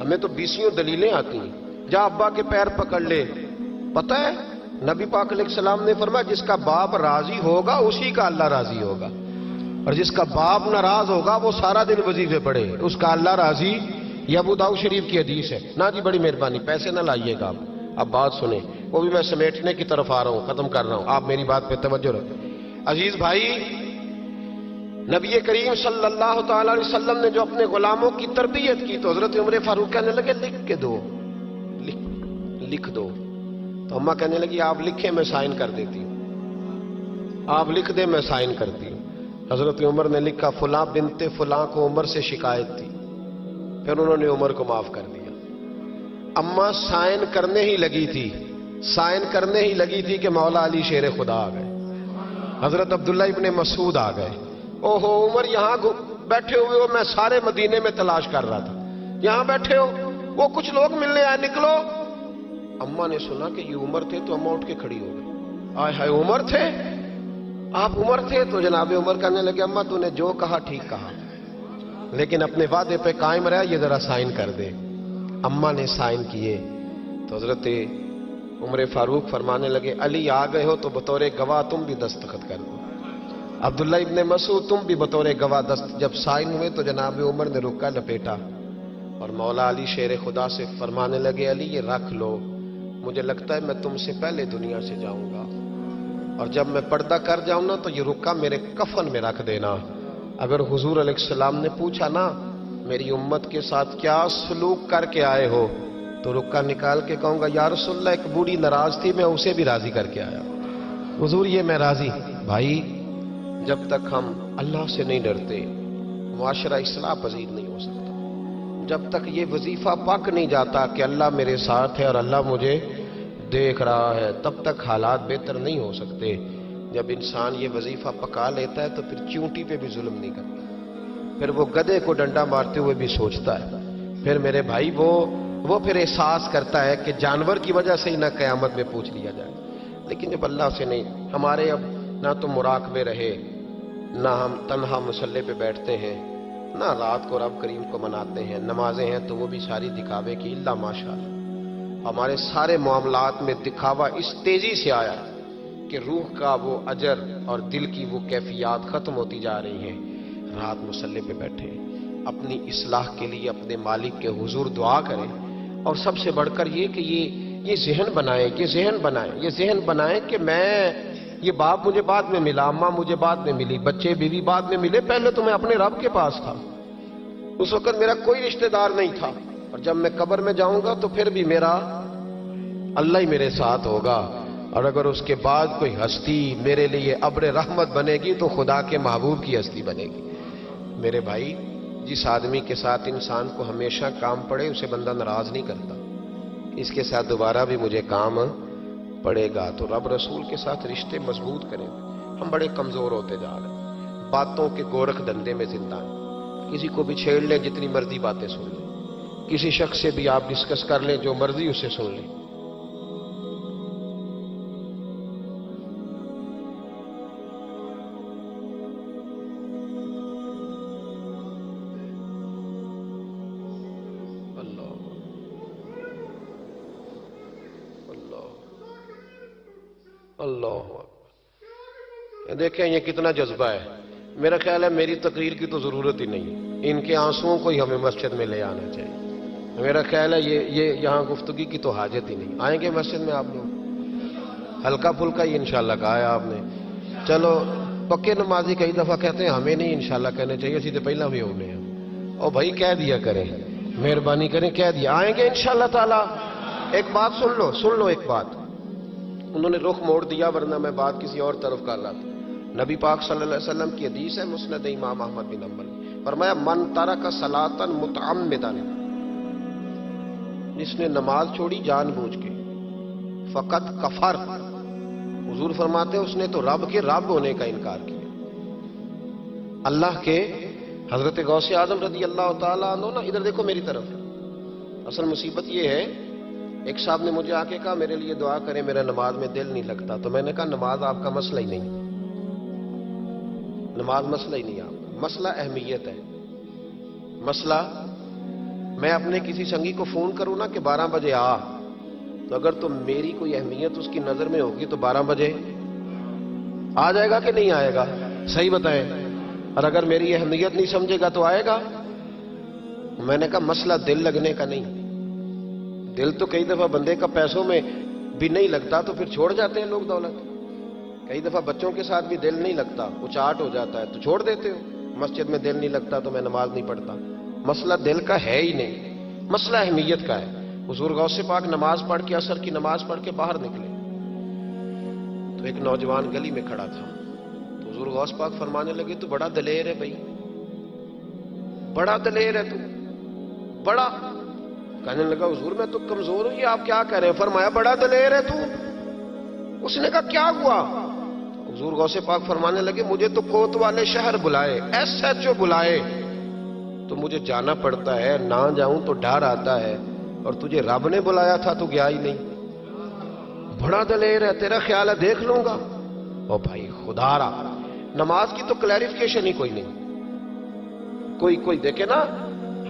ہمیں تو بیسیوں دلیلیں آتی ہیں. جا ابا کے پیر پکڑ لے. پتہ ہے نبی پاک علیہ السلام نے فرمایا جس کا باپ راضی ہوگا اسی کا اللہ راضی ہوگا، اور جس کا باپ ناراض ہوگا وہ سارا دن وظیفے پڑھے اس کا اللہ راضی. یہ ابو داؤد شریف کی حدیث ہے. نا جی بڑی مہربانی، پیسے نہ لائیے گا. اب بات سنیں، وہ بھی میں سمیٹنے کی طرف آ رہا ہوں، ختم کر رہا ہوں. آپ میری بات پہ توجہ رکھیں. عزیز بھائی، نبی کریم صلی اللہ تعالی علیہ وسلم نے جو اپنے غلاموں کی تربیت کی تو حضرت عمر فاروق کہنے لگے لکھ کے دو، لکھ دو. تو اماں کہنے لگی آپ لکھیں میں سائن کر دیتی ہوں. آپ لکھ دیں میں سائن کرتی ہوں. حضرت عمر نے لکھا فلاں بنت فلاں کو عمر سے شکایت تھی. پھر انہوں نے عمر کو معاف کر دیا. اماں سائن کرنے ہی لگی تھی کہ مولا علی شیر خدا آ گئے. حضرت عبداللہ ابن مسعود آ گئے. اوہو عمر یہاں بیٹھے ہوئے ہو، میں سارے مدینے میں تلاش کر رہا تھا، یہاں بیٹھے ہو، وہ کچھ لوگ ملنے آئے، نکلو. اماں نے سنا کہ یہ عمر تھے تو اماں اٹھ کے کھڑی ہو گئی. آئے ہائے عمر تھے، آپ عمر تھے؟ تو جناب عمر کہنے لگے اماں تو نے جو کہا ٹھیک کہا، لیکن اپنے وعدے پہ قائم رہا، یہ ذرا سائن کر دے. اماں نے سائن کیے تو حضرت عمر فاروق فرمانے لگے علی آ گئے ہو تو بطور گواہ تم بھی دستخط کر دو. عبداللہ ابن مسعود تم بھی بطور گواہ جب سائن ہوئے تو جناب عمر نے رکا لپیٹا اور مولا علی شیر خدا سے فرمانے لگے علی یہ رکھ لو، مجھے لگتا ہے میں تم سے پہلے دنیا سے جاؤں گا، اور جب میں پردہ کر جاؤں نا تو یہ رکا میرے کفن میں رکھ دینا. اگر حضور علیہ السلام نے پوچھا نا میری امت کے ساتھ کیا سلوک کر کے آئے ہو تو رکا نکال کے کہوں گا یا رسول اللہ ایک بوڑھی ناراض تھی میں اسے بھی راضی کر کے آیا. حضور یہ میں راضی. بھائی جب تک ہم اللہ سے نہیں ڈرتے معاشرہ اصلاح پذیر نہیں ہو سکتا. جب تک یہ وظیفہ پک نہیں جاتا کہ اللہ میرے ساتھ ہے اور اللہ مجھے دیکھ رہا ہے تب تک حالات بہتر نہیں ہو سکتے. جب انسان یہ وظیفہ پکا لیتا ہے تو پھر چونٹی پہ بھی ظلم نہیں کرتا، پھر وہ گدھے کو ڈنڈا مارتے ہوئے بھی سوچتا ہے. پھر میرے بھائی وہ پھر احساس کرتا ہے کہ جانور کی وجہ سے ہی نہ قیامت میں پوچھ لیا جائے. لیکن جب اللہ سے نہیں، ہمارے اب نہ تو مراقبے رہے، نہ ہم تنہا مصلے پہ بیٹھتے ہیں، نہ رات کو رب کریم کو مناتے ہیں. نمازیں ہیں تو وہ بھی ساری دکھاوے کی، اللہ ماشاءاللہ ہمارے سارے معاملات میں دکھاوا اس تیزی سے آیا کہ روح کا وہ اجر اور دل کی وہ کیفیات ختم ہوتی جا رہی ہیں. رات مصلے پہ بیٹھے اپنی اصلاح کے لیے اپنے مالک کے حضور دعا کریں، اور سب سے بڑھ کر یہ کہ یہ ذہن بنائیں کہ میں یہ باپ مجھے بعد میں ملا، اماں مجھے بعد میں ملی، بچے بیوی بعد میں ملے، پہلے تو میں اپنے رب کے پاس تھا. اس وقت میرا کوئی رشتہ دار نہیں تھا، اور جب میں قبر میں جاؤں گا تو پھر بھی میرا اللہ ہی میرے ساتھ ہوگا. اور اگر اس کے بعد کوئی ہستی میرے لیے ابر رحمت بنے گی تو خدا کے محبوب کی ہستی بنے گی. میرے بھائی جس آدمی کے ساتھ انسان کو ہمیشہ کام پڑے اسے بندہ ناراض نہیں کرتا. اس کے ساتھ دوبارہ بھی مجھے کام پڑے گا. تو رب رسول کے ساتھ رشتے مضبوط کریں. ہم بڑے کمزور ہوتے جا رہے ہیں، باتوں کے گورکھ دھندے میں زندہ ہیں. کسی کو بھی چھیڑ لیں، جتنی مرضی باتیں سن لیں، کسی شخص سے بھی آپ ڈسکس کر لیں، جو مرضی اسے سن لیں. اللہ دیکھیں یہ کتنا جذبہ ہے. میرا خیال ہے میری تقریر کی تو ضرورت ہی نہیں، ان کے آنسوؤں کو ہی ہمیں مسجد میں لے آنا چاہیے. میرا خیال ہے یہ یہاں گفتگی کی تو حاجت ہی نہیں. آئیں گے مسجد میں آپ لوگ؟ ہلکا پھلکا ہی انشاءاللہ کہا ہے آپ نے. چلو پکے نمازی کئی دفعہ کہتے ہیں ہمیں نہیں انشاءاللہ کہنے چاہیے، اسی تو پہلا بھی ہونے ہیں. اور بھائی کہہ دیا کریں، مہربانی کریں کہہ دیا. آئیں گے انشاءاللہ تعالی. ایک بات سن لو ایک بات. انہوں نے رخ موڑ دیا ورنہ میں بات کسی اور طرف کر رہا تھا. نبی پاک صلی اللہ علیہ وسلم کی حدیث ہے مسند امام احمد بن حنبل، فرمایا من ترک صلاۃ متعمدا، جس نے نماز چھوڑی جان بوجھ کے، فقط کفر، حضور فرماتے ہیں اس نے تو رب کے رب ہونے کا انکار کیا. اللہ کے حضرت غوث اعظم رضی اللہ تعالیٰ عنہ نا، ادھر دیکھو میری طرف. اصل مصیبت یہ ہے، ایک صاحب نے مجھے آ کے کہا میرے لیے دعا کریں، میرا نماز میں دل نہیں لگتا. تو میں نے کہا نماز آپ کا مسئلہ ہی نہیں، نماز مسئلہ ہی نہیں آپ کا، مسئلہ اہمیت ہے. مسئلہ میں اپنے کسی سنگی کو فون کروں نا کہ 12 بجے آ، تو اگر تو میری کوئی اہمیت اس کی نظر میں ہوگی تو 12 بجے آ جائے گا کہ نہیں آئے گا؟ صحیح بتائیں. اور اگر میری اہمیت نہیں سمجھے گا تو آئے گا؟ میں نے کہا مسئلہ دل لگنے کا نہیں. دل تو کئی دفعہ بندے کا پیسوں میں بھی نہیں لگتا تو پھر چھوڑ جاتے ہیں لوگ دولت. کئی دفعہ بچوں کے ساتھ بھی دل نہیں لگتا، اچاٹ ہو جاتا ہے تو چھوڑ دیتے ہو. مسجد میں دل نہیں لگتا تو میں نماز نہیں پڑھتا. مسئلہ دل کا ہے ہی نہیں، مسئلہ اہمیت کا ہے. حضور غوث پاک نماز پڑھ کے، عصر کی نماز پڑھ کے باہر نکلے تو ایک نوجوان گلی میں کھڑا تھا. تو حضور غوث پاک فرمانے لگے تو بڑا دلیر ہے بھائی، بڑا دلیر ہے تو، بڑا. کہنے لگا حضور میں تو کمزور ہوں، یہ آپ کیا کہہ رہے ہیں؟ فرمایا بڑا دلیر ہے تو. اس نے کہا کیا ہوا؟ حضور غوث پاک فرمانے لگے مجھے تو کوت والے شہر بلائے، SHO بلائے تو مجھے جانا پڑتا ہے، نہ جاؤں تو ڈر آتا ہے، اور تجھے رب نے بلایا تھا تو گیا ہی نہیں. بڑا دلیر ہے، تیرا خیال ہے دیکھ لوں گا. او بھائی خدا را، نماز کی تو کلیریفیکیشن ہی کوئی نہیں. کوئی دیکھے نا،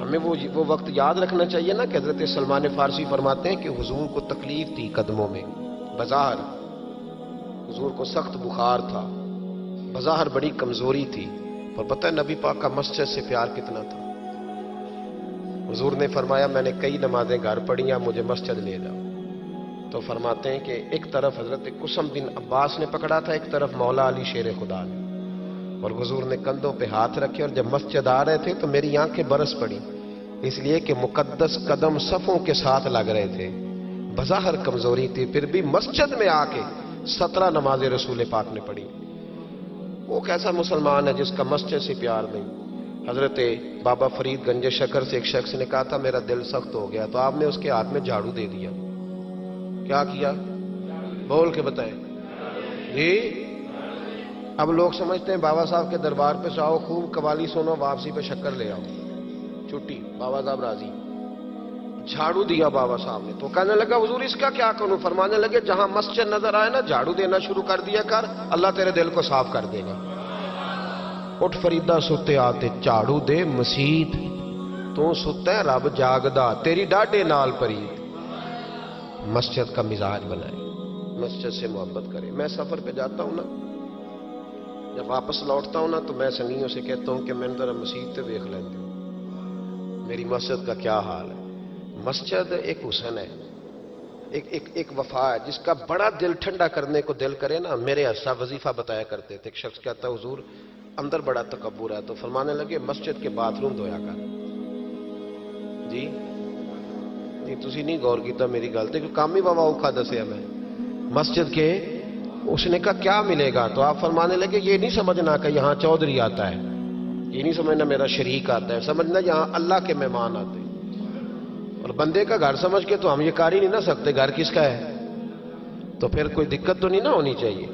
ہمیں وہ وقت یاد رکھنا چاہیے نا کہ حضرت سلمان فارسی فرماتے ہیں کہ حضور کو تکلیف تھی قدموں میں، بظاہر حضور کو سخت بخار تھا، بظاہر بڑی کمزوری تھی، پر پتہ ہے نبی پاک کا مسجد سے پیار کتنا تھا. حضور نے فرمایا میں نے کئی نمازیں گھر پڑھی ہیں، مجھے مسجد لے جاؤ. تو فرماتے ہیں کہ ایک طرف حضرت قسم بن عباس نے پکڑا تھا، ایک طرف مولا علی شیر خدا نے، اور حضور نے کندھوں پہ ہاتھ رکھے، اور جب مسجد آ رہے تھے تو میری آنکھیں برس پڑی، اس لیے کہ مقدس قدم صفوں کے ساتھ لگ رہے تھے. بظاہر کمزوری تھی، پھر بھی مسجد میں آ کے 17 نمازیں رسول پاک نے پڑھی. وہ کیسا مسلمان ہے جس کا مسجد سے پیار نہیں؟ حضرت بابا فرید گنج شکر سے ایک شخص نے کہا تھا میرا دل سخت ہو گیا، تو آپ نے اس کے ہاتھ میں جھاڑو دے دیا. کیا کیا؟ بول کے بتائیں جی. اب لوگ سمجھتے ہیں بابا صاحب کے دربار پہ جاؤ، خوب قوالی سنو، واپسی پہ شکر لے آؤ، چھٹی، بابا صاحب راضی. جھاڑو دیا بابا صاحب نے. تو کہنے لگا حضور اس کا کیا کروں؟ فرمانے لگے جہاں مسجد نظر آئے نا جھاڑو دینا شروع کر دیا کر، اللہ تیرے دل کو صاف کر دے گا. اٹھ فریدا ستے آتے جھاڑو دے مسیت، تو ستا ہے رب جاگدا تیری ڈاڈے نال پرید. مسجد کا مزاج بنائے، مسجد سے محبت کرے. میں سفر پہ جاتا ہوں نا، جب واپس لوٹتا ہوں نا تو میں سنگیوں سے کہتا ہوں کہ میں ذرا مسجد تے دیکھ لیندے ہوں میری مسجد کا کیا حال ہے. مسجد ایک حسن ہے، ایک وفا ہے جس کا بڑا دل ٹھنڈا کرنے کو دل کرے نا. میرے ایسا وظیفہ بتایا کرتے تھے. ایک شخص کہتا ہے حضور اندر بڑا تکبر ہے، تو فرمانے لگے مسجد کے باتھ روم دھویا کر. جی نہیں تسی نہیں غور کیتا میری گل تے، کام ہی بابا اوکھا دسیا میں مسجد کے. اس نے کہا کیا ملے گا؟ تو آپ فرمانے لگے یہ نہیں سمجھنا کہ یہاں چودھری آتا ہے، یہ نہیں سمجھنا میرا شریک آتا ہے، سمجھنا یہاں اللہ کے مہمان آتے ہیں. اور بندے کا گھر سمجھ کے تو ہم یہ کر ہی نہیں نہ سکتے گھر کس کا ہے، تو پھر کوئی دقت تو نہیں نہ ہونی چاہیے.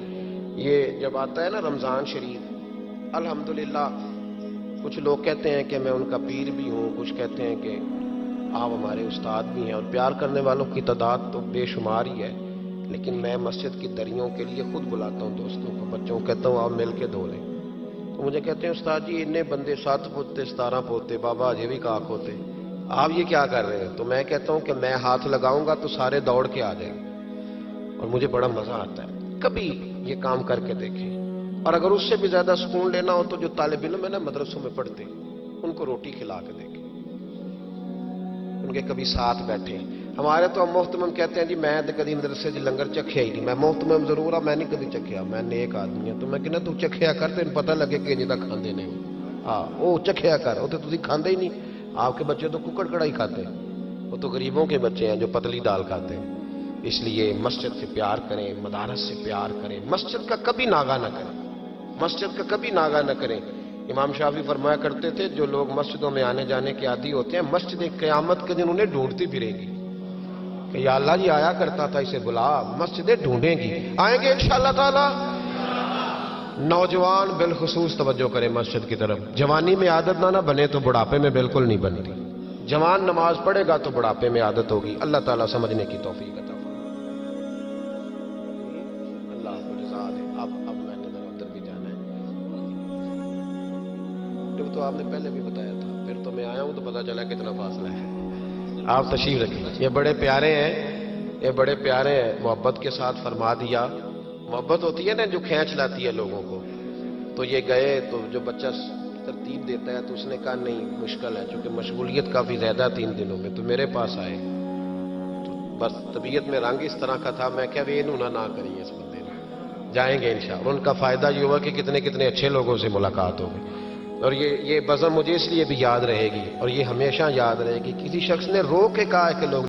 یہ جب آتا ہے نا رمضان شریف، الحمدللہ کچھ لوگ کہتے ہیں کہ میں ان کا پیر بھی ہوں، کچھ کہتے ہیں کہ آپ ہمارے استاد بھی ہیں، اور پیار کرنے والوں کی تعداد تو بے شمار ہی ہے. لیکن میں مسجد کی دریوں کے لیے خود بلاتا ہوں دوستوں کو، بچوں کو کہتا ہوں آپ مل کے دھو لیں. تو مجھے کہتے ہیں استاد جی اتنے بندے 7 پوتے 17 پوتے بابا اجے بھی کاک ہوتے، آپ یہ کیا کر رہے ہیں؟ تو میں کہتا ہوں کہ میں ہاتھ لگاؤں گا تو سارے دوڑ کے آ جائیں گے، اور مجھے بڑا مزہ آتا ہے. کبھی یہ کام کر کے دیکھیں. اور اگر اس سے بھی زیادہ سکون لینا ہو تو جو طالب علم ہے نا مدرسوں میں پڑھتے ان کو روٹی کھلا کے دیکھیں، ان کے کبھی ساتھ بیٹھے. ہمارے تو ہم محتمم کہتے ہیں جی میں کدی مدرسے جی لنگر چکھیا ہی نہیں. میں محتمم ضرور ہوں، میں نہیں کدی چکھیا، میں نیک آدمی ہوں. تو میں کہنا تو چکھیا کر تین پتہ لگے کہ جی تک کھاندے نہیں. ہاں وہ چکھیا کر، وہ تو تسی کھاندے ہی نہیں. آپ کے بچے تو ککڑ کڑائی کھاتے ہیں، وہ تو غریبوں کے بچے ہیں جو پتلی دال کھاتے ہیں. اس لیے مسجد سے پیار کریں، مدارس سے پیار کریں، مسجد کا کبھی ناغہ نہ کریں، مسجد کا کبھی ناغہ نہ کریں. امام شافعی فرمایا کرتے تھے جو لوگ مسجدوں میں آنے جانے کے عادی ہوتے ہیں مسجد قیامت کے دن انہیں ڈھونڈتی پھرے گی کہ یا اللہ جی آیا کرتا تھا اسے بلا، مسجدیں ڈھونڈیں گی. آئیں گے انشاءاللہ تعالی. نوجوان بالخصوص توجہ کریں مسجد کی طرف. جوانی میں عادت نہ بنے تو بڑھاپے میں بالکل نہیں بنتی. جوان نماز پڑھے گا تو بڑھاپے میں عادت ہوگی. اللہ تعالیٰ سمجھنے کی توفیق عطا فرمائے. اللہ کو جزا دے. اب میں نے ادھر بھی جانا ہے. جب تو آپ نے پہلے بھی بتایا تھا، پھر تو میں آیا ہوں تو پتہ چلا کتنا فاصلہ ہے. آپ تشریف رکھیں. یہ بڑے پیارے ہیں, یہ بڑے پیارے ہیں, محبت کے ساتھ فرما دیا. محبت ہوتی ہے نا جو کھینچ لاتی ہے لوگوں کو. تو یہ گئے تو جو بچہ ترتیب دیتا ہے تو اس نے کہا نہیں مشکل ہے, چونکہ مشغولیت کافی زیادہ 3 دنوں میں, تو میرے پاس آئے. تو بس طبیعت میں رنگ اس طرح کا تھا, میں کیا بھی انہوں نہ کریے اس بندے نے, جائیں گے انشاءاللہ. ان کا فائدہ یہ ہوا کہ کتنے کتنے اچھے لوگوں سے ملاقات ہو گئی. اور یہ بزم مجھے اس لیے بھی یاد رہے گی, اور یہ ہمیشہ یاد رہے گی. کسی شخص نے رو کے کہا ہے کہ لوگ